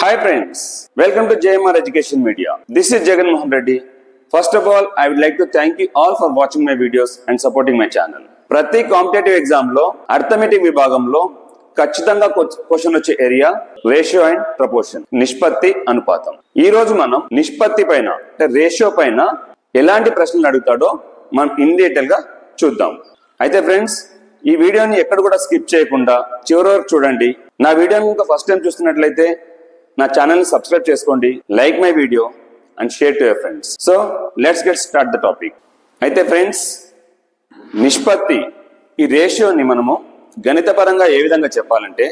Hi friends, welcome to JMR Education Media. This is Jagan Mohan Reddy. First of all, I would like to thank you all for watching my videos and supporting my channel. ప్రతి competitive exam లో arithmetic విభాగంలో ఖచ్చితంగా question వచ్చే area ratio and proportion, నిష్పత్తి అనుపాతం. ఈ రోజు మనం నిష్పత్తి పైన అంటే రేషియో పైన ఎలాంటి ప్రశ్నలు అడుగుతాడో మనం ఇన్ డీటెయిల్ గా చూద్దాం. అయితే ఫ్రెండ్స్, ఈ వీడియోని ఎక్కడ కూడా స్కిప్ చేయకుండా చివరి వరకు చూడండి. నా వీడియోని ఇంకా ఫస్ట్ టైం చూస్తున్నట్లయితే నా ఛానల్ ని సబ్స్క్రైబ్ చేసుకోండి, like my video and share to your friends. So let's get start the topic. అయితే ఫ్రెండ్స్, నిష్పత్తి ఈ రేషియోని మనము గణితపరంగా ఏ విధంగా చెప్పాలంటే,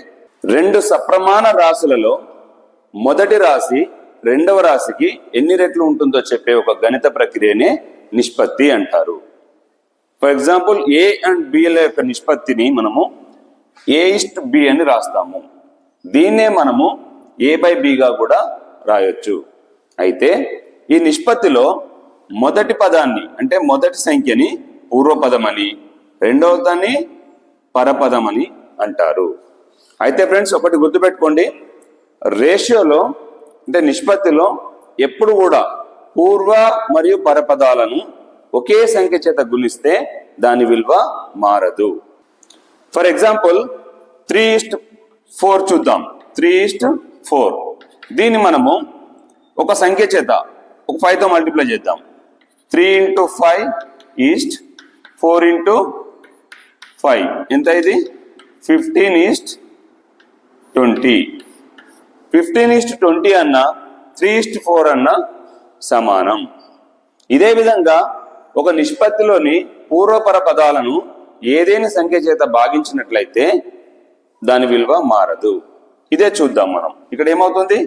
రెండు సప్రమాణ రాశులలో మొదటి రాశి రెండవ రాశికి ఎన్ని రెట్లు ఉంటుందో చెప్పే ఒక గణిత ప్రక్రియనే నిష్పత్తి అంటారు. ఫర్ ఎగ్జాంపుల్, ఏ అండ్ బిల యొక్క నిష్పత్తిని మనము A:B అని రాస్తాము. దీన్నే మనము A/Bగా కూడా రాయొచ్చు. అయితే ఈ నిష్పత్తిలో మొదటి పదాన్ని అంటే మొదటి సంఖ్యని పూర్వపదమని, రెండవ దాన్ని పరపదమని అంటారు. అయితే ఫ్రెండ్స్, ఒకటి గుర్తుపెట్టుకోండి, రేషియోలో అంటే నిష్పత్తిలో ఎప్పుడు కూడా పూర్వ మరియు పరపదాలను ఒకే సంఖ్య చేత గుణిస్తే దాని విలువ మారదు. ఫర్ ఎగ్జాంపుల్ 3:4 చూద్దాం. 3:4 దీన్ని మనము ఒక సంఖ్య చేత ఒక 5తో మల్టిప్లై చేద్దాం. 3 × 5 = 4 × 5 ఎంత? ఇది 15:20. 15:20 అన్న 3:4 అన్న సమానం. ఇదే విధంగా ఒక నిష్పత్తిలోని పూర్వపర పదాలను ఏదైనా సంఖ్య చేత భాగించినట్లయితే దాని విలువ మారదు. ఇదే చూద్దాం మనం. ఇక్కడ ఏమవుతుంది?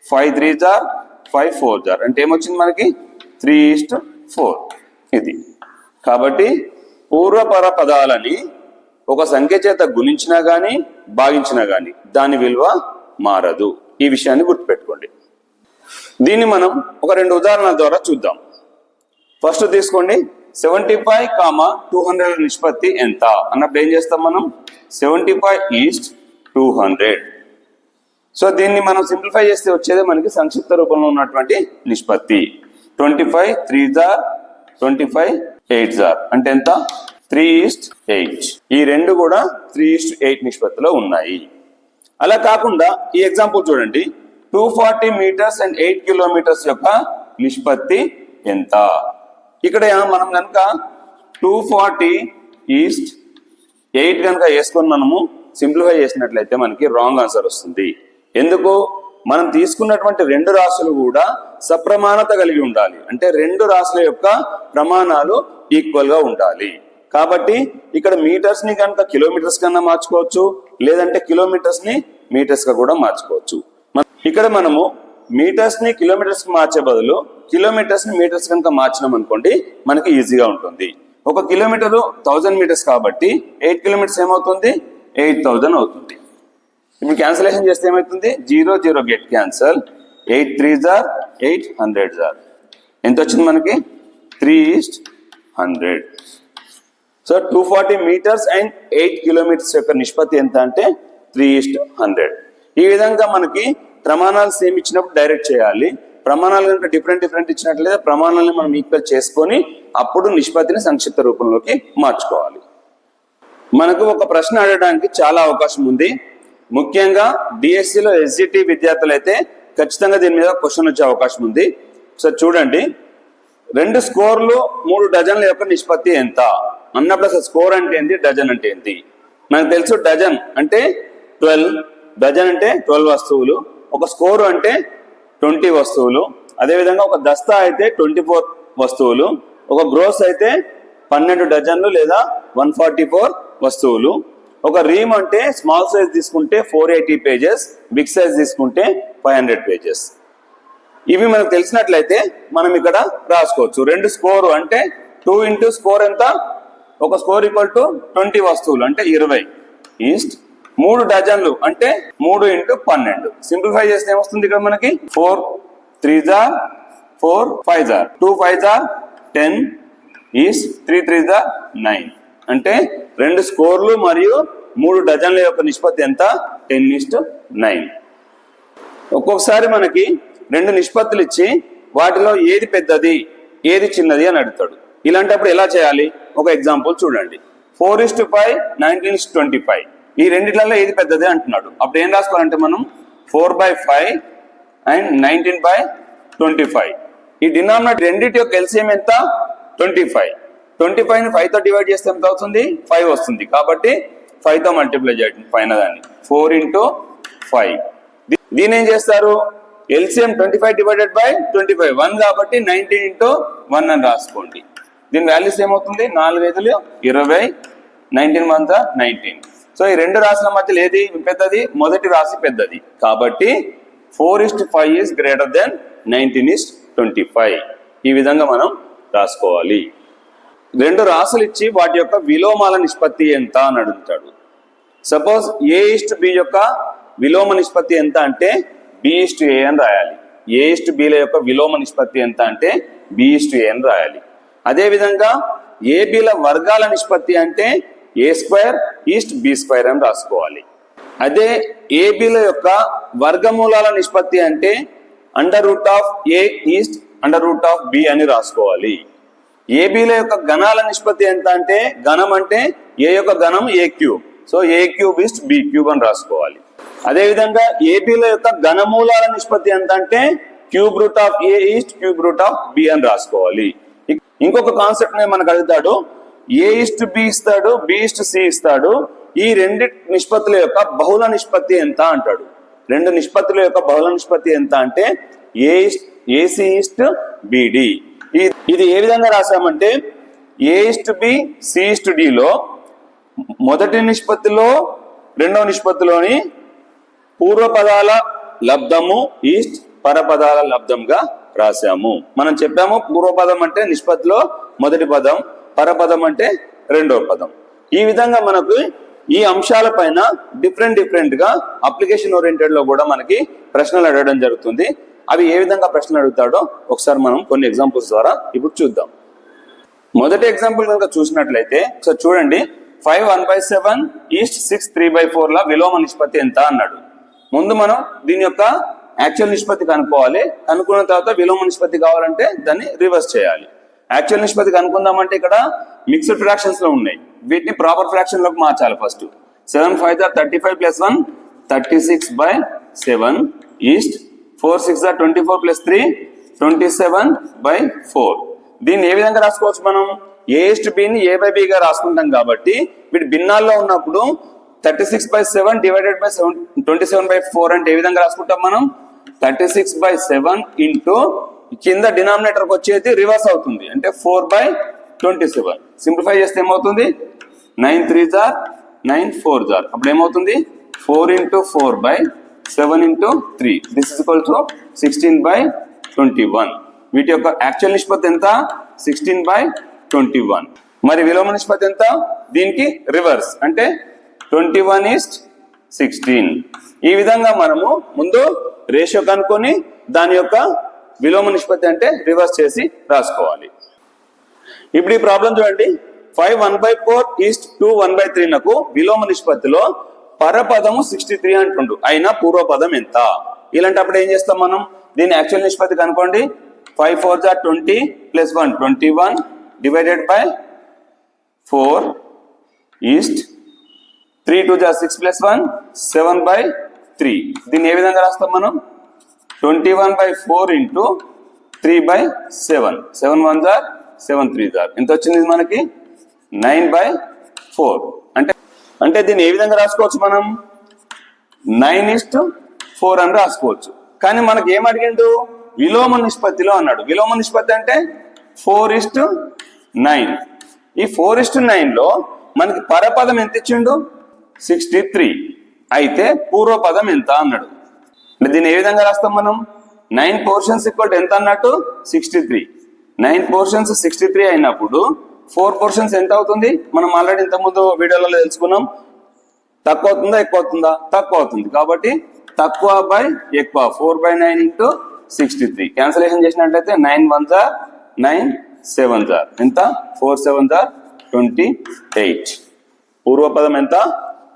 5 3s are 5 4s are అంటే ఏమొచ్చింది మనకి? 3:4 ఇది. కాబట్టి పూర్వపర పదాలని ఒక సంఖ్య చేత గుణించినా గాని భాగించినా గాని దాని విలువ మారదు. ఈ విషయాన్ని గుర్తుపెట్టుకోండి. దీన్ని మనం ఒక 2 ఉదాహరణల ద్వారా చూద్దాం. ఫస్ట్ తీసుకోండి, 75, 200 నిష్పత్తి ఎంత అన్నప్పుడు ఏం చేస్తాం మనం? 75:200. సో దీన్ని మనం సింప్లిఫై చేస్తే వచ్చేది మనకి సంక్షిప్త రూపంలో ఉన్నటువంటి నిష్పత్తి. 25 3s are 25 8s are అంటే ఎంత? 3:8. ఈ రెండు కూడా 3:8 నిష్పత్తిలో ఉన్నాయి. అలా కాకుండా ఈ ఎగ్జాంపుల్ చూడండి, 240 meters and 8 kilometers యొక్క నిష్పత్తి ఎంత? ఇక్కడ మనం కనుక 240:8 కనుక వేసుకొని మనము సింప్లిఫై చేసినట్లయితే మనకి రాంగ్ ఆన్సర్ వస్తుంది. ఎందుకు? మనం తీసుకున్నటువంటి రెండు రాశులు కూడా సప్రమాణత కలిగి ఉండాలి. అంటే రెండు రాశుల యొక్క ప్రమాణాలు ఈక్వల్ గా ఉండాలి. కాబట్టి ఇక్కడ మీటర్స్ ని కనుక కిలోమీటర్స్ కన్నా మార్చుకోవచ్చు, లేదంటే కిలోమీటర్స్ ని మీటర్స్ గా కూడా మార్చుకోవచ్చు. ఇక్కడ మనము మీటర్స్ ని కిలోమీటర్స్ కి మార్చే బదులు కిలోమీటర్స్ ని మీటర్స్ కనుక మార్చినాం అనుకోండి, మనకి ఈజీగా ఉంటుంది. ఒక కిలోమీటరు 1000 meters కాబట్టి 8 kilometers ఏమవుతుంది? 8000 అవుతుంది. ఇప్పుడు క్యాన్సిలేషన్ చేస్తే ఏమవుతుంది? 0 0 get cancel. 8 3s are 8 100s are ఎంత వచ్చింది మనకి? 3:100. సో 240 meters and 8 kilometers యొక్క నిష్పత్తి ఎంత అంటే 3:100. ఈ విధంగా మనకి ప్రమాణాలు సేమ్ ఇచ్చినప్పుడు డైరెక్ట్ చేయాలి. ప్రమాణాలు కనుక డిఫరెంట్ ఇచ్చినట్లయితే ప్రమాణాలను మనం ఈక్వల్ చేసుకొని అప్పుడు నిష్పత్తిని సంక్షిప్త రూపంలోకి మార్చుకోవాలి. మనకు ఒక ప్రశ్న అడగడానికి చాలా అవకాశం ఉంది. ముఖ్యంగా డిఎస్సిలో ఎస్జిటి విద్యార్థులు అయితే ఖచ్చితంగా దీని మీద క్వశ్చన్ వచ్చే అవకాశం ఉంది. సో చూడండి, 2 స్కోర్లు 3 డజన్ల యొక్క నిష్పత్తి ఎంత అన్నప్పుడు అసలు స్కోర్ అంటే ఏంటి, డజన్ అంటే ఏంటి? మనకు తెలుసు, డజన్ అంటే 12, డజన్ అంటే 12 వస్తువులు, ఒక స్కోరు అంటే 20 వస్తువులు. అదేవిధంగా ఒక దస్తా అయితే 24 వస్తువులు, ఒక గ్రోస్ అయితే 12 డజన్లు లేదా 144 వస్తువులు. ఒక రీమ్ అంటే స్మాల్ సైజ్ తీసుకుంటే 480 pages, బిగ్ సైజ్ తీసుకుంటే 500 pages. ఇవి మనకు తెలిసినట్లయితే మనం ఇక్కడ రాసుకోవచ్చు. 2 స్కోరు అంటే 2 × స్కోర్ ఎంత? ఒక స్కోర్ = 20 వస్తువులు అంటే 20 ఈస్ట్ 3 డజన్లు అంటే 3 × 12. సింప్లిఫై చేస్తే ఏమొస్తుంది ఇక్కడ మనకి? 4 3s are 4 5s are 2 5s are 10 is 3 3s are 9 అంటే 2 స్కోర్లు మరియు 3 డజన్ల యొక్క నిష్పత్తి ఎంత? 10:9. ఒక్కొక్కసారి మనకి రెండు నిష్పత్తులు ఇచ్చి వాటిలో ఏది పెద్దది ఏది చిన్నది అని అడుగుతాడు. ఇలాంటప్పుడు ఎలా చేయాలి? ఒక ఎగ్జాంపుల్ చూడండి. 4:5, 19:25 ఈ రెండిట్లలో ఏది పెద్దది అంటున్నాడు. అప్పుడు ఏం రాసుకోవాలంటే మనం 4/5 అండ్ 19/25. ఈ డినామినేటర్ రెండింటి యొక్క ఎల్సిఎం ఎంత? 25. 25ని 5తో డివైడ్ చేస్తే ఎంత అవుతుంది? 5 వస్తుంది. కాబట్టి 5తో మల్టిప్లై చేయండి పైన దాన్ని. 4 × 5. దీని ఏం చేస్తారు? ఎల్సిఎం 25 డివైడెడ్ బై 25 1 కాబట్టి 19 × 1 అని రాసుకోండి. దీని వాల్యూస్ ఏమవుతుంది? 4 × 5 = 20, 19 × 1 = 19. సో ఈ రెండు రాశుల మధ్యలో ఏది పెద్దది? మొదటి రాశి పెద్దది. కాబట్టి 4:5 ఈజ్ గ్రేటర్ దెన్ 19:25. ఈ విధంగా మనం రాసుకోవాలి. రెండు రాశులు ఇచ్చి వాటి యొక్క విలోమాల నిష్పత్తి ఎంత అని అడుగుతాడు. సపోజ్ A:B యొక్క విలోమ నిష్పత్తి ఎంత అంటే B:A అని రాయాలి. A:B ల యొక్క విలోమ నిష్పత్తి ఎంత అంటే B:A అని రాయాలి. అదేవిధంగా AB ల వర్గాల నిష్పత్తి అంటే A²:B² అని రాసుకోవాలి. అదే AB ల యొక్క వర్గమూలాల నిష్పత్తి అంటే √A∗√B అని రాసుకోవాలి. AB ల యొక్క గణాల నిష్పత్తి ఎంత అంటే గణం అంటే A యొక్క గణం A³. సో A³:B³ అని రాసుకోవాలి. అదేవిధంగా AB ల యొక్క ఘనమూలాల నిష్పత్తి ఎంత అంటే √A∗√B అని రాసుకోవాలి. ఇంకొక కాన్సెప్ట్ మనకు అడుగుతాడు. A:B ఇస్తాడు, B:C ఇస్తాడు. ఈ రెండు నిష్పత్తుల యొక్క బహుళ నిష్పత్తి ఎంత అంటాడు. రెండు నిష్పత్తుల యొక్క బహుళ నిష్పత్తి ఎంత అంటే AC:BD. ఇది ఏ విధంగా రాసామంటే A:B, C:D లో మొదటి నిష్పత్తిలో రెండవ నిష్పత్తిలోని పూర్వపదాల లబ్ధము ఈస్ట్ పరపదాల లబ్ధంగా రాసాము. మనం చెప్పాము పూర్వపదం అంటే నిష్పత్తిలో మొదటి పదం, పరపదం అంటే రెండవ పదం. ఈ విధంగా మనకు ఈ అంశాల పైన డిఫరెంట్ గా అప్లికేషన్ ఓరియంటెడ్ లో కూడా మనకి ప్రశ్నలు అడగడం జరుగుతుంది. అవి ఏ విధంగా ప్రశ్నలు అడుగుతాడో ఒకసారి మనం కొన్ని ఎగ్జాంపుల్స్ ద్వారా ఇప్పుడు చూద్దాం. మొదటి ఎగ్జాంపుల్ కనుక చూసినట్లయితే ఒకసారి చూడండి. 5 1/7 ఈస్ట్ 6 3/4 ల విలోమ నిష్పత్తి ఎంత అన్నాడు. ముందు మనం దీని యొక్క యాక్చువల్ నిష్పత్తి కనుక్కోవాలి. కనుక్కున్న తర్వాత విలోమ నిష్పత్తి కావాలంటే దాన్ని రివర్స్ చేయాలి. యాక్చువల్ నిష్పత్తి కనుక్కుందామంటే ఇక్కడ మిక్స్డ్ ఫ్రాక్షన్స్ లో ఉన్నాయి. వీటిని ప్రాపర్ ఫ్రాక్షన్ లోకి మార్చాలి. First 7 5 35 + 1 36/7 east 4 6 24 + 3 27/4. దీన్ని ఏ విధంగా రాసుకోవచ్చు? మనం A:B ని A/B గా రాసుకుంటాం కాబట్టి వీటి భిన్నాల్లో ఉన్నప్పుడు 36/7 డివైడెడ్ బై 27/4 అంటే ఏ విధంగా రాసుకుంటాం మనం? 36/7 ఇంటూ కింద డినామినేటర్ వచ్చేది రివర్స్ అవుతుంది అంటే 4/27. సింప్లిఫై చేస్తే ఏమవుతుంది? 9 3 9 4 అప్పుడు ఏమవుతుంది? 4 × 4/7 × 3 దిస్ ఇస్ ఈక్వల్ టు 16/21. వీటి యొక్క యాక్చువల్ నిష్పత్తి ఎంత? 16/21. మరి విలోమ నిష్పత్తి ఎంత? దీనికి రివర్స్ అంటే 21:16. ఈ విధంగా మనము ముందు రేషియో కనుక్కొని దాని యొక్క విలోమ నిష్పత్తి అంటే రివర్స్ చేసి రాసుకోవాలి. ఇప్పుడు ఈ ప్రాబ్లం చూడండి. 5 1/4 ఈస్ట్ 2 1/3 నకు విలోమ నిష్పత్తిలో పరపదము 63 అంటుండు. అయినా పూర్వపదం ఎంత? ఇలాంటప్పుడు ఏం చేస్తాం మనం? దీని యాక్చువల్ నిష్పత్తి కనుక్కోండి. 5 4 20 + 1 21 డివైడెడ్ బై 4 ఈస్ట్ 3 2 6 + 1 7/3. దీన్ని ఏ విధంగా రాస్తాం మనం? 21/4 × 3/7 7 1 7 3 ఎంత వచ్చింది మనకి? 9/4. అంటే దీన్ని ఏ విధంగా రాసుకోవచ్చు మనం? 9:4 అని రాసుకోవచ్చు. కానీ మనకి ఏం అడిగిండు? విలోమ నిష్పత్తిలో అన్నాడు. విలోమ నిష్పత్తి అంటే 4:9. ఈ 4:9 లో మనకి పరపదం ఎంత ఇచ్చిండు? 63. అయితే పూర్వపదం ఎంత అన్నాడు. దీన్ని ఏ విధంగా రాస్తాం మనం? 9 పోర్షన్స్ ఈక్వల్ ఎంత అన్నట్టు? 63. 9 పోర్షన్స్ 63 అయినప్పుడు 4 పోర్షన్స్ ఎంత అవుతుంది? మనం ఆల్రెడీ ఇంతకుముందు వీడియోలలో తెలుసుకున్నాం. తక్కువ అవుతుందా ఎక్కువ అవుతుందా? తక్కువ అవుతుంది. కాబట్టి తక్కువ బై ఎక్కువ 4/9 × 63. క్యాన్సలేషన్ చేసినట్లయితే 9 1 9 7 ఎంత? 4 7 28. పూర్వపదం ఎంత?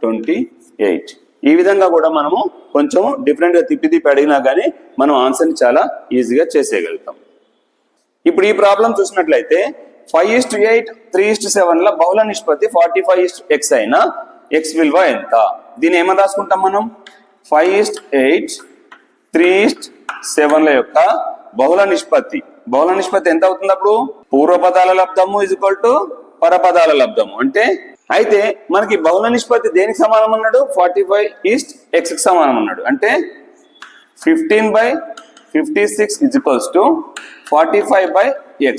28. ఈ విధంగా కూడా మనము కొంచెం డిఫరెంట్గా తిప్పి అడిగినా కానీ మనం ఆన్సర్ని చాలా ఈజీగా చేసేయగలుగుతాం. ఇప్పుడు ఈ ప్రాబ్లం చూసినట్లయితే 5:8 3:7 బహుళ నిష్పత్తి 45:x అయినా x విలువ ఎంత? దీన్ని ఏమని రాసుకుంటాం మనం? 5:8 3:7 యొక్క బహుళ నిష్పత్తి ఎంత అవుతుంది? అప్పుడు పూర్వపదాల లబ్ధము = పరపదాల లబ్ధము. అంటే అయితే మనకి బహుళ నిష్పత్తి దేనికి సమానం అన్నాడు? 45:x కి సమానం అన్నాడు. అంటే 15/56 = 45/x.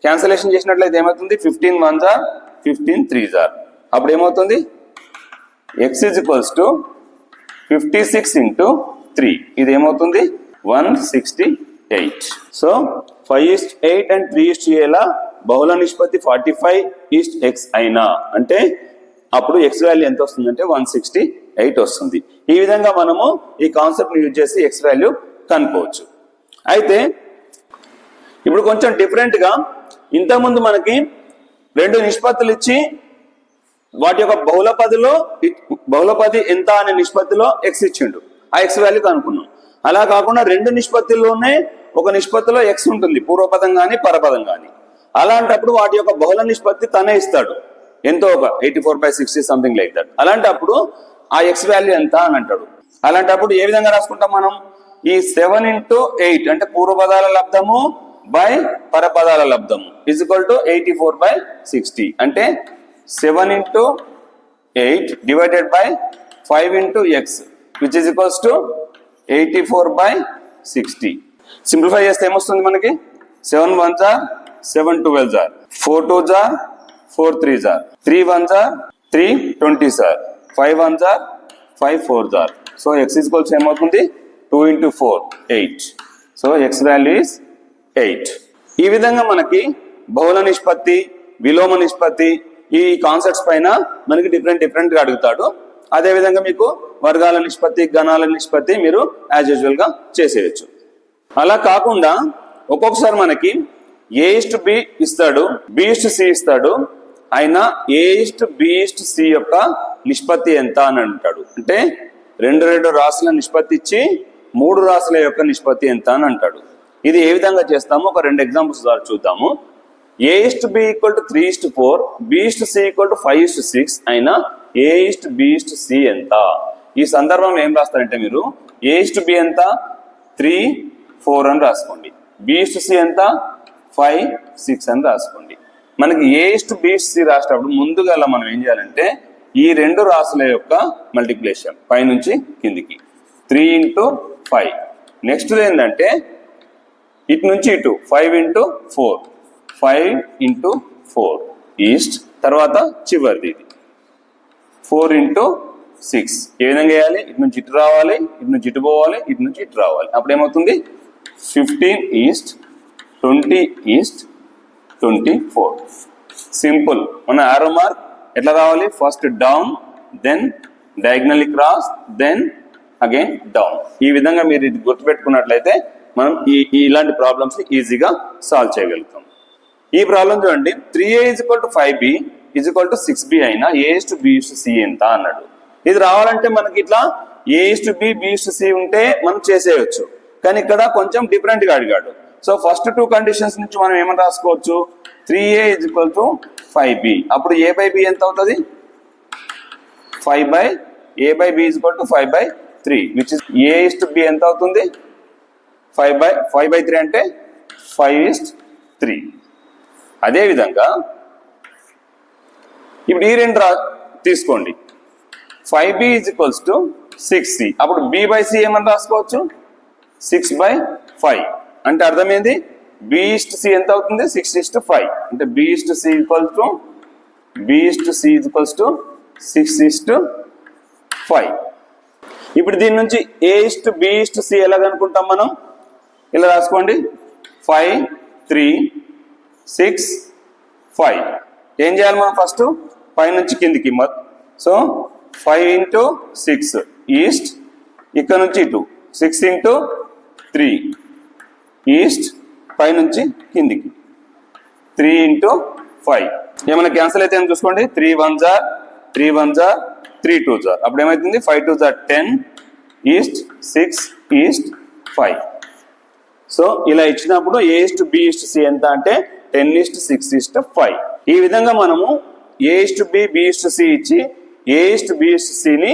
క్యాన్సలేషన్ చేసినట్లయితే ఏమవుతుంది? 15 1s are 15 3s are. అప్పుడు ఏమవుతుంది? x = 56 × 3. ఇది ఏమవుతుంది? 168. సో 5:8 and 3:8 బహుళ నిష్పత్తి 45:x అయినా అంటే అప్పుడు x వాల్యూ ఎంత వస్తుంది అంటే 168 వస్తుంది. ఈ విధంగా మనము ఈ కాన్సెప్ట్ ని యూజ్ చేసి x వాల్యూ కనుక్కోవచ్చు. అయితే ఇప్పుడు కొంచెం డిఫరెంట్ గా ఇంతకుముందు మనకి రెండు నిష్పత్తులు ఇచ్చి వాటి యొక్క బహుళపది ఎంత అనే నిష్పత్తిలో x ఇచ్చిండు, ఆ x వాల్యూ కనుక్కున్నాం. అలా కాకుండా రెండు నిష్పత్తుల్లోనే ఒక నిష్పత్తిలో x ఉంటుంది, పూర్వపదం కానీ పరపదం కానీ. అలాంటప్పుడు వాటి యొక్క బహుళ నిష్పత్తి తనే ఇస్తాడు, ఎంతో ఒక 84/60 సంథింగ్ లైక్ దట్. అలాంటప్పుడు ఆ x వాల్యూ ఎంత అని అంటాడు. అలాంటప్పుడు ఏ విధంగా రాసుకుంటాం మనం? ఈ 7 × 8 అంటే పూర్వపదాల లబ్ధము బై పరపదాల లబ్ధము = 84/60. అంటే 7 × 8 divided by 5 × x which is equals to 84/60. Simplify చేస్తే ఏమొస్తుంది మనకి? 7 1s are 7 12s are 4 2s are 4 3s are 3 1s are 3 20s are 5 1s are 5 4s are. So x equals ఏమవుతుంది? 2 × 4 8. So x value is 8. ఈ విధంగా మనకి బహుళ నిష్పత్తి, విలోమ నిష్పత్తి ఈ కాన్సెప్ట్స్ పైన మనకి డిఫరెంట్ గా అడుగుతాడు. అదే విధంగా మీకు వర్గాల నిష్పత్తి, గణాల నిష్పత్తి మీరు యాజ్ యూజువల్ గా చేసేయచ్చు. అలా కాకుండా ఒక్కొక్కసారి మనకి A:B ఇస్తాడు, B:C ఇస్తాడు. అయినా A:B:C యొక్క నిష్పత్తి ఎంత అని అంటాడు. అంటే రెండు రాశుల నిష్పత్తి ఇచ్చి 3 రాశుల యొక్క నిష్పత్తి ఎంత అని అంటాడు. ఇది ఏ విధంగా చేస్తామో ఒక 2 ఎగ్జాంపుల్స్ ద్వారా చూద్దాము. A:B = 3:4, B:C = 5:6 అయినా A:B:C ఎంత? ఈ సందర్భంలో ఏం రాస్తారంటే మీరు A:B ఎంత? 3 4 అని రాసుకోండి. B:C ఎంత? 5 6 అని రాసుకోండి. మనకి A:B:C రాసేటప్పుడు ముందుగా మనం ఏం చేయాలంటే ఈ రెండు రాశుల యొక్క మల్టిప్లికేషన్ పైనుంచి కిందికి 3 × 5. నెక్స్ట్ ఏంటంటే ఇటు నుంచి ఇటు 5 × 4 5 × 4 ఈస్ట్. తర్వాత చివరిది ఇది 4 × 6. ఏ విధంగా వేయాలి? ఇటు నుంచి ఇటు రావాలి, ఇటు నుంచి ఇటు పోవాలి, ఇటు నుంచి ఇటు రావాలి. అప్పుడు ఏమవుతుంది? 15 ఈస్ట్ 20 ఈస్ట్ 24. సింపుల్. మన ఆరో మార్క్ ఎట్లా రావాలి? First down, then diagonally cross, then again down. ఈ విధంగా మీరు ఇది గుర్తుపెట్టుకున్నట్లయితే మనం ఇలాంటి ప్రాబ్లమ్స్ ఈజీగా సాల్వ్ చేయగలుగుతాం. ఈ ప్రాబ్లం చూడండి, 3a = 5b = 6b అయినా A:B:C ఎంత అన్నాడు. ఇది రావాలంటే మనకి ఇట్లా A:B B:C ఉంటే మనం చేసేయచ్చు. కానీ ఇక్కడ కొంచెం డిఫరెంట్ గా అడిగాడు. సో ఫస్ట్ 2 కండిషన్స్ నుంచి మనం ఏమని రాసుకోవచ్చు? 3a = 5b. అప్పుడు a/b ఎంత అవుతుంది? 5/a/b = 5/3 which is A:B ఎంత అవుతుంది? 5/3 అంటే 5:3. అదే విధంగా ఇప్పుడు ఈ రెండు తీసుకోండి. 5b = 6c. అప్పుడు b/c ఏమని రాసుకోవచ్చు? 6/5. అంటే అర్థమైంది? B:C ఎంత అవుతుంది? 6:5. అంటే B:C = 6:5. ఇప్పుడు దీని నుంచి A:B:C ఎలా కనుక్కుంటాం మనం? ఇలా రాసుకోండి. 5 3 6 5. ఏం చేయాలి మనం? ఫస్ట్ 5 నుంచి కిందికి. సో 5 × 6 ఈస్ట్, ఇక్కడ నుంచి ఇటు 6 × 3 ఈస్ట్, 5 నుంచి కిందికి 3 × 5. ఏమైనా క్యాన్సిల్ అయితే చూసుకోండి. 3 1s are 3 1s are 3 2s are. అప్పుడు ఏమవుతుంది? 5 2s are 10, east 6 east 5. So ఇలా ఇచ్చినప్పుడు A:B:C ఎంత అంటే 10:6:5. ఈ విధంగా మనము A:B:B:C ఇచ్చి A:B:Cని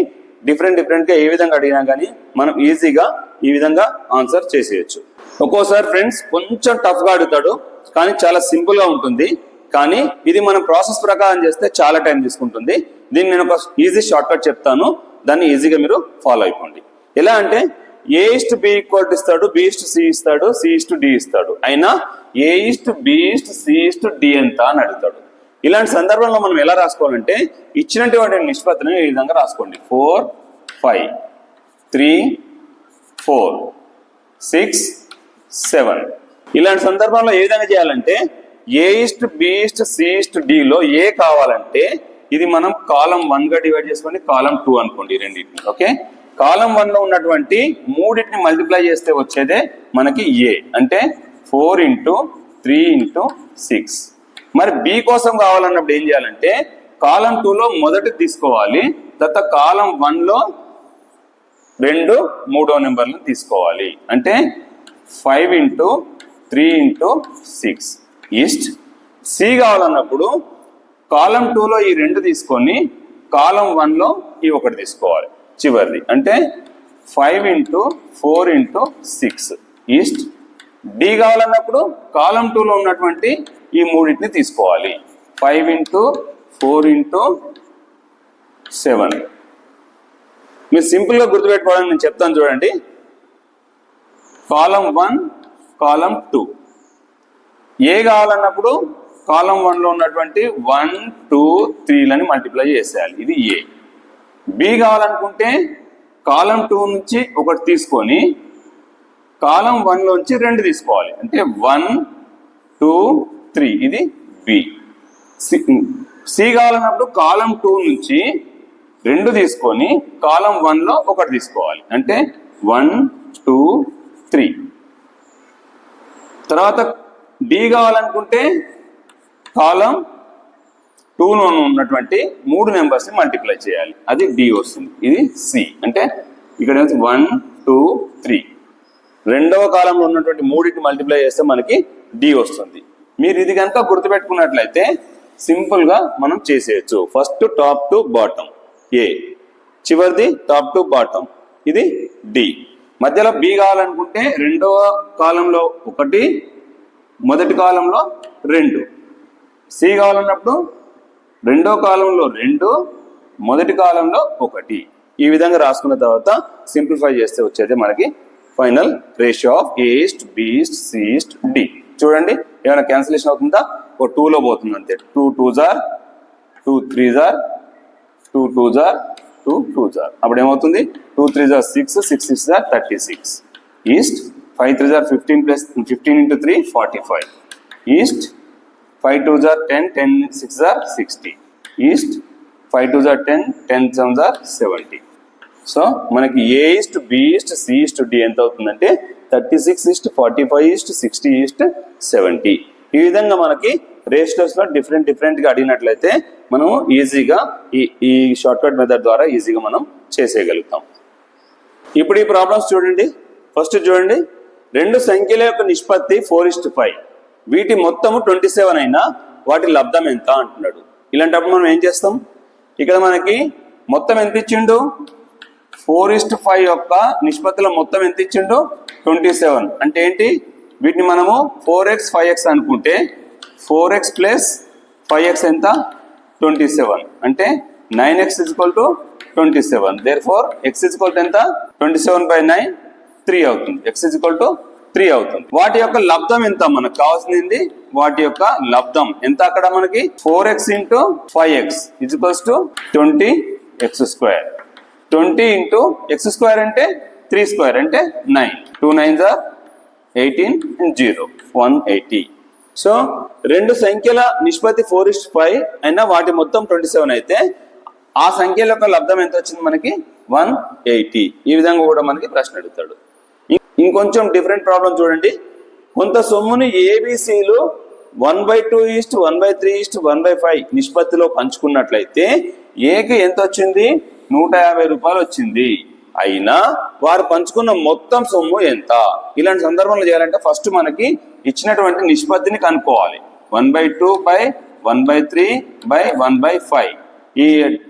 డిఫరెంట్ గా ఏ విధంగా అడిగినా కానీ మనం ఈజీగా ఈ విధంగా ఆన్సర్ చేసేయచ్చు. ఒక్కోసారి ఫ్రెండ్స్ కొంచెం టఫ్ గా అడుగుతాడు, కానీ చాలా సింపుల్ గా ఉంటుంది. కానీ ఇది మనం ప్రాసెస్ ప్రకారం చేస్తే చాలా టైం తీసుకుంటుంది. దీన్ని నేను ఒక ఈజీ షార్ట్ కట్ చెప్తాను, దాన్ని ఈజీగా మీరు ఫాలో అయిపోండి. ఎలా అంటే A:B ఇస్తాడు, B:C ఇస్తాడు, C:D ఇస్తాడు, అయినా A:B:C:D ఎంత అని అడుగుతాడు. ఇలాంటి సందర్భంలో మనం ఎలా రాసుకోవాలంటే ఇచ్చినటువంటి నిష్పత్తిని ఈ విధంగా రాసుకోండి. 4 5 3 4 6 7. ఇలాంటి సందర్భంలో ఏ విధంగా చేయాలంటే A:B:C:D లో ఏ కావాలంటే ఇది మనం కాలం 1 గా డివైడ్ చేసుకొని కాలం 2 అనుకోండి రెండింటిని. ఓకే, కాలం 1 లో ఉన్నటువంటి మూడింటిని మల్టిప్లై చేస్తే వచ్చేదే మనకి A అంటే 4 × 3 × 6. మరి B కోసం కావాలన్నప్పుడు ఏం చేయాలంటే కాలం 2 లో మొదటి తీసుకోవాలి, తర్వాత కాలం 1 లో మూడో నెంబర్లను తీసుకోవాలి. అంటే 5 × 3 × 6 ఈస్ట్. C కావాలన్నప్పుడు కాలం 2 లో ఈ 2 తీసుకొని కాలం 1 లో ఈ 1 తీసుకోవాలి చివరిది. అంటే 5 × 4 × 6 ఈస్ట్. D కావాలన్నప్పుడు కాలం 2 లో ఉన్నటువంటి ఈ మూడింటిని తీసుకోవాలి. 5 × 4 × 7. మీరు సింపుల్ గా గుర్తుపెట్టుకోవాలని నేను చెప్తాను చూడండి. కాలం 1 కాలం 2. ఏ కావాలన్నప్పుడు కాలం 1 లో ఉన్నటువంటి 1 2 3లని మల్టిప్లై చేసేయాలి, ఇది ఏ. బి కావాలనుకుంటే కాలం 2 నుంచి 1 తీసుకొని కాలం 1 లోంచి 2 తీసుకోవాలి. అంటే 1 2 3 ఇది బి. సి కావాలన్నప్పుడు కాలం 2 నుంచి 2 తీసుకొని కాలం 1 లో 1 తీసుకోవాలి. అంటే 1 2 3. తర్వాత డి కావాలనుకుంటే కాలం 2 లో ఉన్నటువంటి 3 నెంబర్స్ ని మల్టిప్లై చేయాలి, అది డి వస్తుంది. ఇది సి. అంటే ఇక్కడ 1 2 3 రెండవ కాలంలో ఉన్నటువంటి 3ని మల్టిప్లై చేస్తే మనకి డి వస్తుంది. మీరు ఇది కనుక గుర్తుపెట్టుకున్నట్లయితే సింపుల్ గా మనం చేసేయచ్చు. ఫస్ట్ టాప్ టు బాటం ఏ, చివరిది టాప్ టు బాటం ఇది డి. మధ్యలో బి కావాలనుకుంటే రెండవ కాలంలో 1, మొదటి కాలంలో 2. సి కావాలన్నప్పుడు రెండో కాలంలో 2, మొదటి కాలంలో 1. ఈ విధంగా రాసుకున్న తర్వాత సింప్లిఫై చేస్తే వచ్చేది మనకి ఫైనల్ రేషియో ఆఫ్ A:B:C:D. చూడండి ఏమైనా క్యాన్సిలేషన్ అవుతుందా? ఒక 2 లో పోతుంది అంతే. 2 2s are 2 3s are 2 2s are 2 2s are. అప్పుడు ఏమవుతుంది? 2 3s are 6 6 6s are 36 east. 5 3s are 15 + 15 × 3 45 east. 5 2s are 10 10 6s are 60 east. 5 2s are 10 10 7s are 70. So మనకి A:B:C:D ఎంత అవుతుందంటే 36 45 60 70. ఈ విధంగా మనకి రేషియోస్ లో డిఫరెంట్ గా అడిగినట్లయితే మనం ఈజీగా ఈ షార్ట్ కట్ మెథడ్ ద్వారా ఈజీగా మనం చేసేయగలుగుతాం. ఇప్పుడు ఈ ప్రాబ్లమ్స్ చూడండి. ఫస్ట్ చూడండి, 2 సంఖ్యల యొక్క నిష్పత్తి 4:5, వీటి మొత్తము 27 అయినా వాటి లబ్ధం ఎంత అంటున్నాడు. ఇలాంటప్పుడు మనం ఏం చేస్తాం? ఇక్కడ మనకి మొత్తం ఎంత ఇచ్చిండు? 4:5 యొక్క నిష్పత్తిలో మొత్తం ఎంత ఇచ్చిండు? 27. అంటే ఏంటి? వీటిని మనము 4x 5x అనుకుంటే 4x + 5x ఎంత? 27. అంటే 9x = 27. Therefore x ఎంత? 27/9 3 అవుతుంది. x = 3 అవుతుంది. వాటి యొక్క లబ్ధం ఎంత? మనకు కావాల్సింది వాటి యొక్క లబ్ధం ఎంత. అక్కడ మనకి 4x × 5x = 20x². 20 × x² అంటే 3² అంటే 9. 2 9s are 18 and 0 180. సో 2 సంఖ్యల నిష్పత్తి 4:5 అయినా వాటి మొత్తం 27 అయితే ఆ సంఖ్యల యొక్క లబ్ధం ఎంత వచ్చింది మనకి? 180. ఈ విధంగా కూడా మనకి ప్రశ్న అడుగుతాడు. ఇంకొంచెం డిఫరెంట్ ప్రాబ్లం చూడండి. కొంత సొమ్ముని ABCలు 1/2 1/3 1/5 నిష్పత్తిలో పంచుకున్నట్లయితే ఏకి ఎంత వచ్చింది? 150 రూపాయలు వచ్చింది. అయినా వారు పంచుకున్న మొత్తం సొమ్ము ఎంత. ఇలాంటి సందర్భంలో చేయాలంటే ఫస్ట్ మనకి ఇచ్చినటువంటి నిష్పత్తిని కనుక్కోవాలి. 1/2 బై 1/3 బై 1/5 ఈ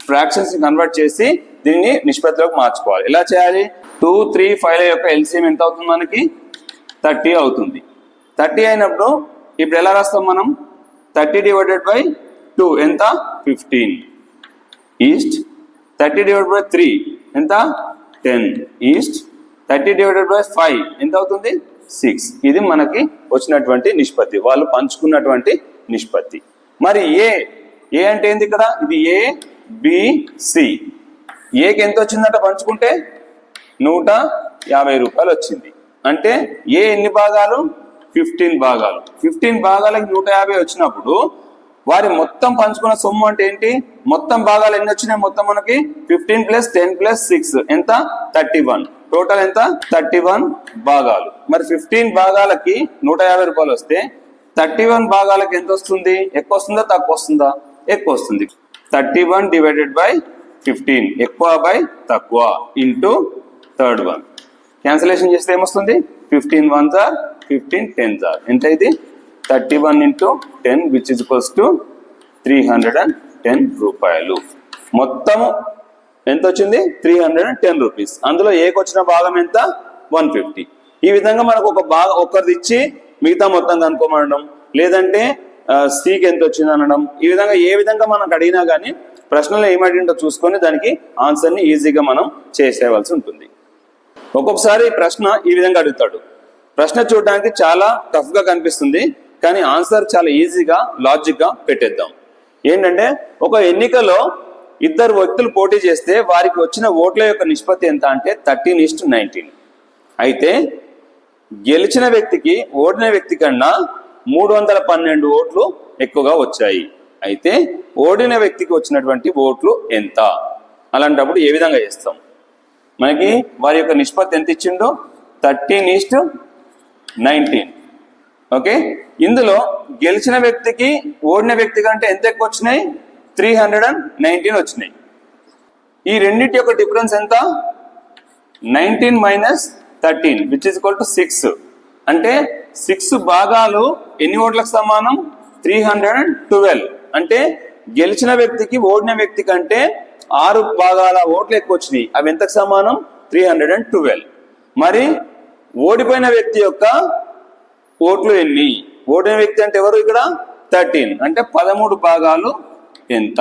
ఫ్రాక్షన్స్ ని కన్వర్ట్ చేసి దీన్ని నిష్పత్తిలోకి మార్చుకోవాలి. ఎలా చేయాలి? 2, 3, 5 యొక్క ఎల్సిఎం ఎంత అవుతుంది? మనకి 30 అవుతుంది. 30 అయినప్పుడు ఇప్పుడు ఎలా రాస్తాం మనం? 30 డివైడెడ్ బై 2 ఎంత? 15 ఈస్ట్. 30 డివైడెడ్ బై 3 ఎంత? 10 ఈస్ట్. 30 డివైడెడ్ బై 5 ఎంత అవుతుంది? 6. ఇది మనకి వచ్చినటువంటి నిష్పత్తి, వాళ్ళు పంచుకున్నటువంటి నిష్పత్తి. మరి ఏ అంటే ఏంది ఇక్కడ? ఇది ఏ బి సి. ఏకి ఎంత వచ్చిందంట పంచుకుంటే? 150 రూపాయలు వచ్చింది. అంటే ఏ ఎన్ని భాగాలు? 15 భాగాలు. 15 భాగాలకి 150 వచ్చినప్పుడు వారి మొత్తం పంచుకున్న సొమ్ము అంటే ఏంటి? మొత్తం భాగాలు ఎన్ని వచ్చినాయి? మొత్తం మనకి 15 + 10 + 6 ఎంత? 31. టోటల్ ఎంత? 31 భాగాలు. మరి 15 భాగాలకి 150 రూపాయలు వస్తే 31 భాగాలకి ఎంత వస్తుంది? ఎక్కువ వస్తుందా తక్కువ వస్తుందా? ఎక్కువ వస్తుంది. 31 డివైడెడ్ బై 15 ఎక్కువ బై తక్కువ ఇంటూ థర్డ్ వన్. క్యాన్సిలేషన్ చేస్తే ఏమొస్తుంది? 15 1s are 15 10s are ఎంత? ఇది 31 into 10 which is equals to 310 రూపాయలు. మొత్తము ఎంత వచ్చింది? 310 రూపీస్. అందులో ఏకి వచ్చిన భాగం ఎంత? 150. ఈ విధంగా మనకు ఒక భాగం ఒకరిది ఇచ్చి మిగతా మొత్తం కనుక్కోమనడం, లేదంటే సికి ఎంత వచ్చింది అనడం. ఈ విధంగా ఏ విధంగా మనకు అడిగినా కానీ ప్రశ్నలో ఏమడిగిందో చూసుకొని దానికి ఆన్సర్ని ఈజీగా మనం చేసేయవలసి ఉంటుంది. ఒక్కొక్కసారి ప్రశ్న ఈ విధంగా అడుగుతాడు. ప్రశ్న చూడడానికి చాలా టఫ్గా కనిపిస్తుంది, కానీ ఆన్సర్ చాలా ఈజీగా లాజిక్గా పెట్టేద్దాం. ఏంటంటే ఒక ఎన్నికలో 2 వ్యక్తులు పోటీ చేస్తే వారికి వచ్చిన ఓట్ల యొక్క నిష్పత్తి ఎంత అంటే 13:19. అయితే గెలిచిన వ్యక్తికి ఓడిన వ్యక్తి కన్నా 312 ఓట్లు ఎక్కువగా వచ్చాయి. అయితే ఓడిన వ్యక్తికి వచ్చినటువంటి ఓట్లు ఎంత? అలాంటప్పుడు ఏ విధంగా చేస్తాం? మనకి వారి యొక్క నిష్పత్తి ఎంత ఇచ్చిండో 13:19. ఓకే, ఇందులో గెలిచిన వ్యక్తికి ఓడిన వ్యక్తి కంటే ఎంత ఎక్కువ వచ్చినాయి? 319 వచ్చినాయి. ఈ రెండింటి యొక్క డిఫరెన్స్ ఎంత? 19 - 13 విచ్ ఇస్ ఈక్వల్ టు 6. అంటే 6 భాగాలు ఎన్ని ఓట్లకు సమానం? 312. అంటే గెలిచిన వ్యక్తికి ఓడిన వ్యక్తి కంటే 6 భాగాల ఓట్లు ఎక్కువ వచ్చినాయి. అవి ఎంతకు సమానం? 312. మరి ఓడిపోయిన వ్యక్తి యొక్క ఓట్లు ఎన్ని? ఓడిన వ్యక్తి అంటే ఎవరు? ఇక్కడ 13. అంటే 13 భాగాలు ఎంత?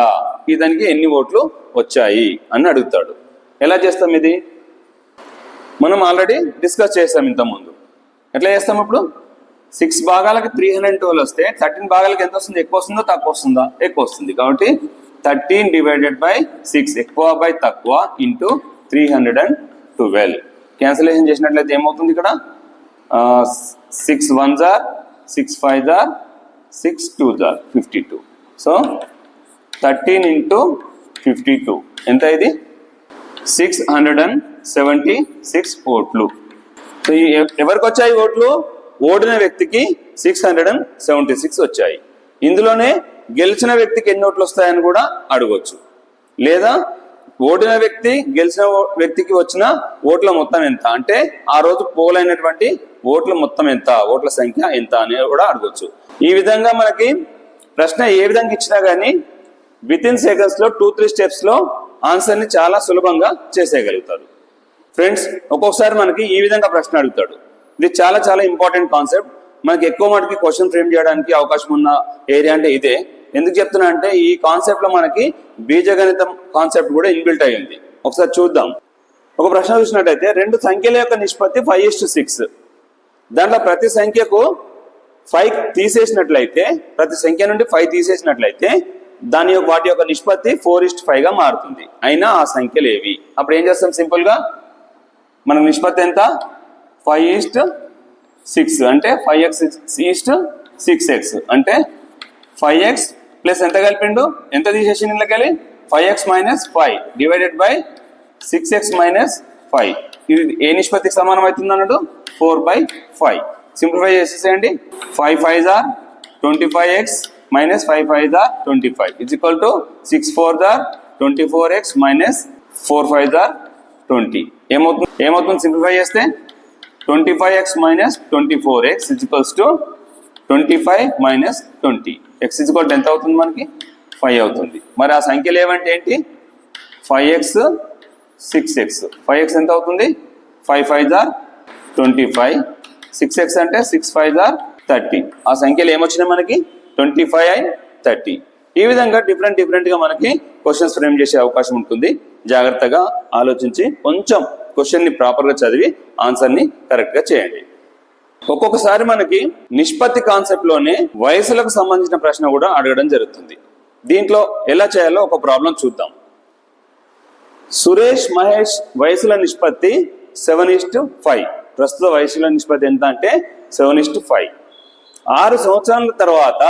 దానికి ఎన్ని ఓట్లు వచ్చాయి అని అడుగుతాడు. ఎలా చేస్తాం ఇది? మనం ఆల్రెడీ డిస్కస్ చేస్తాం ఇంతకుముందు. ఎట్లా చేస్తాం ఇప్పుడు? 6 భాగాలకి 312 వస్తే 13 భాగాలకి ఎంత వస్తుంది? ఎక్కువ వస్తుందా తక్కువ వస్తుందా? ఎక్కువ వస్తుంది. కాబట్టి 13 డివైడెడ్ బై 6 ఎక్కువ బై తక్కువ ఇంటూ 312. క్యాన్సిలేషన్ చేసినట్లయితే ఏమవుతుంది? ఇక్కడ 6 1s are 6 5s are 6 2s are 52. So 13 into 52 ఎంత? ఇది 676 ఓట్లు. సో ఎవరికి వచ్చాయి ఓట్లు? ఓడిన వ్యక్తికి 676 వచ్చాయి. ఇందులోనే గెలిచిన వ్యక్తికి ఎన్ని ఓట్లు వస్తాయని కూడా అడగొచ్చు. లేదా ఓడిన వ్యక్తి గెలిచిన వ్యక్తికి వచ్చిన ఓట్ల మొత్తం ఎంత అంటే ఆ రోజు పోలైనటువంటి ఓట్ల మొత్తం ఎంత, ఓట్ల సంఖ్య ఎంత అని కూడా అడగొచ్చు. ఈ విధంగా మనకి ప్రశ్న ఏ విధంగా ఇచ్చినా కానీ వితిన్ సెకండ్స్ లో 2-3 స్టెప్స్ లో ఆన్సర్ ని చాలా సులభంగా చేసేయగలుగుతారు. ఫ్రెండ్స్, ఒక్కొక్కసారి మనకి ఈ విధంగా ప్రశ్న అడుగుతాడు. ఇది చాలా చాలా ఇంపార్టెంట్ కాన్సెప్ట్. మనకి ఎక్కువ మటుకి క్వశ్చన్ ఫ్రేమ్ చేయడానికి అవకాశం ఉన్న ఏరియా అంటే ఇదే. ఎందుకు చెప్తున్నా అంటే ఈ కాన్సెప్ట్ లో మనకి బీజగణితం కాన్సెప్ట్ కూడా ఇన్బిల్ట్ అయ్యింది. ఒకసారి చూద్దాం. ఒక ప్రశ్న చూసినట్టయితే 2 సంఖ్యల యొక్క నిష్పత్తి 5:6. దాంట్లో ప్రతి సంఖ్యకు 5 తీసేసినట్లయితే, ప్రతి సంఖ్య నుండి 5 తీసేసినట్లయితే వాటి యొక్క నిష్పత్తి 4:5గా మారుతుంది. అయినా ఆ సంఖ్యలు ఏవి? అప్పుడు ఏం చేస్తాం? సింపుల్ గా మన నిష్పత్తి ఎంత? 5:6 అంటే 5x:6x అంటే 5x ప్లస్ ఎంత కలిపిండు? ఎంత తీసేసి ఇందులోకి? 5x - 5 divided by 6x - 5. ఇది ఏ నిష్పత్తికి సమానం అవుతుంది అన్నట్టు? 4/5. సింప్లిఫై చేసేసేయండి. 5 5s are 25x minus 5 5s are 25 is equal to 6 4s are 24x minus 4 5s are 20. ఏమవుతుంది సింప్లిఫై చేస్తే 25x minus 24x is equals to 25 minus 20. x is equal to ఎంత అవుతుంది మనకి 5 అవుతుంది. మరి ఆ సంఖ్యలు ఏమంటే ఏంటి 5x 6x. 5x ఎంత అవుతుంది 5 5s are 25. 6x అంటే 6 5s are 30. ఆ సంఖ్యలు ఏమొచ్చినాయి మనకి 25 and 30. ఈ విధంగా డిఫరెంట్ గా మనకి క్వశ్చన్స్ ఫ్రేమ్ చేసే అవకాశం ఉంటుంది. జాగ్రత్తగా ఆలోచించి కొంచెం క్వశ్చన్ ని ప్రాపర్ గా చదివి ఆన్సర్ ని కరెక్ట్ గా చేయండి. ఒక్కొక్కసారి మనకి నిష్పత్తి కాన్సెప్ట్ లోనే వయసులకు సంబంధించిన ప్రశ్న కూడా అడగడం జరుగుతుంది. దీంట్లో ఎలా చేయాలో ఒక ప్రాబ్లం చూద్దాం. సురేష్ మహేష్ వయసుల నిష్పత్తి 7:5. ప్రస్తుత వయసుల నిష్పత్తి ఎంత అంటే 7:5. 6 సంవత్సరాల తర్వాత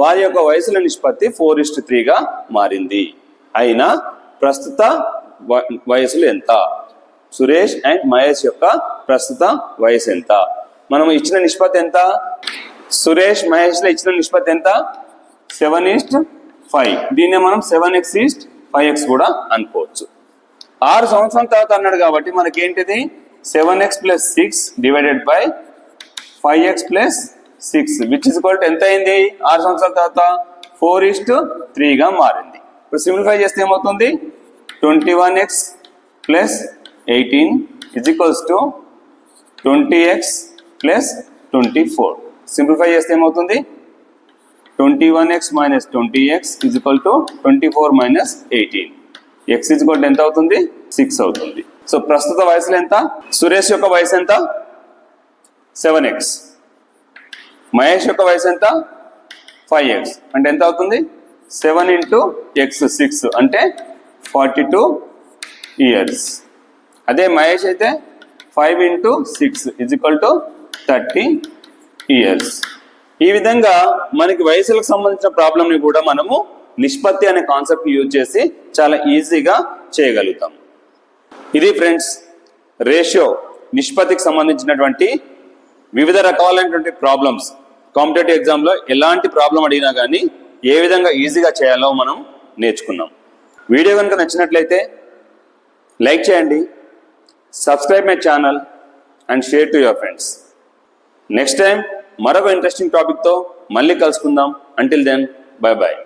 వారి యొక్క వయసుల నిష్పత్తి 4:3గా మారింది. అయినా ప్రస్తుత వయసులు ఎంత? సురేష్ అండ్ మహేష్ యొక్క ప్రస్తుత వయసు ఎంత? మనం ఇచ్చిన నిష్పత్తి ఎంత? సురేష్ మహేష్లో ఇచ్చిన నిష్పత్తి ఎంత? 7:5. దీన్నే మనం 7x:5x కూడా అనుకోవచ్చు. 6 సంవత్సరాల తర్వాత అన్నాడు కాబట్టి మనకి ఏంటిది 7x + 6 divided by 5x + 6 which is equal to ఎంత అయింది? 6 సంవత్సరాల తర్వాత 4:3గా మారింది. ఇప్పుడు సింప్లిఫై చేస్తే ఏమవుతుంది 21x + 18 is equals to 20x + 24. Simplify చేస్తే ఏమవుతుంది 21x - 20x is equal to 24 - 18. x is equal to ఎంత అవుతుంది 6 అవుతుంది. సో ప్రస్తుత వయసులో ఎంత? సురేష్ యొక్క వయసు ఎంత 7x. మహేష్ యొక్క వయసు ఎంత 5x. అంటే ఎంత అవుతుంది 7 × x 6 అంటే 42 years. అదే మహేష్ అయితే 5 × 6 is equal to 30 years. ఈ విధంగా మనకి వయసులకు సంబంధించిన ప్రాబ్లమ్ని కూడా మనము నిష్పత్తి అనే కాన్సెప్ట్ని యూజ్ చేసి చాలా ఈజీగా చేయగలుగుతాం. ఇది ఫ్రెండ్స్ రేషియో నిష్పత్తికి సంబంధించినటువంటి వివిధ రకాలైనటువంటి ప్రాబ్లమ్స్. కాంపిటేటివ్ ఎగ్జామ్లో ఎలాంటి ప్రాబ్లం అడిగినా కానీ ఏ విధంగా ఈజీగా చేయాలో మనం నేర్చుకున్నాం. వీడియో కనుక నచ్చినట్లయితే లైక్ చేయండి, subscribe my channel and share to your friends. Next time మరొక ఇంట్రెస్టింగ్ టాపిక్తో మళ్ళీ కలుసుకుందాం. Until then bye bye.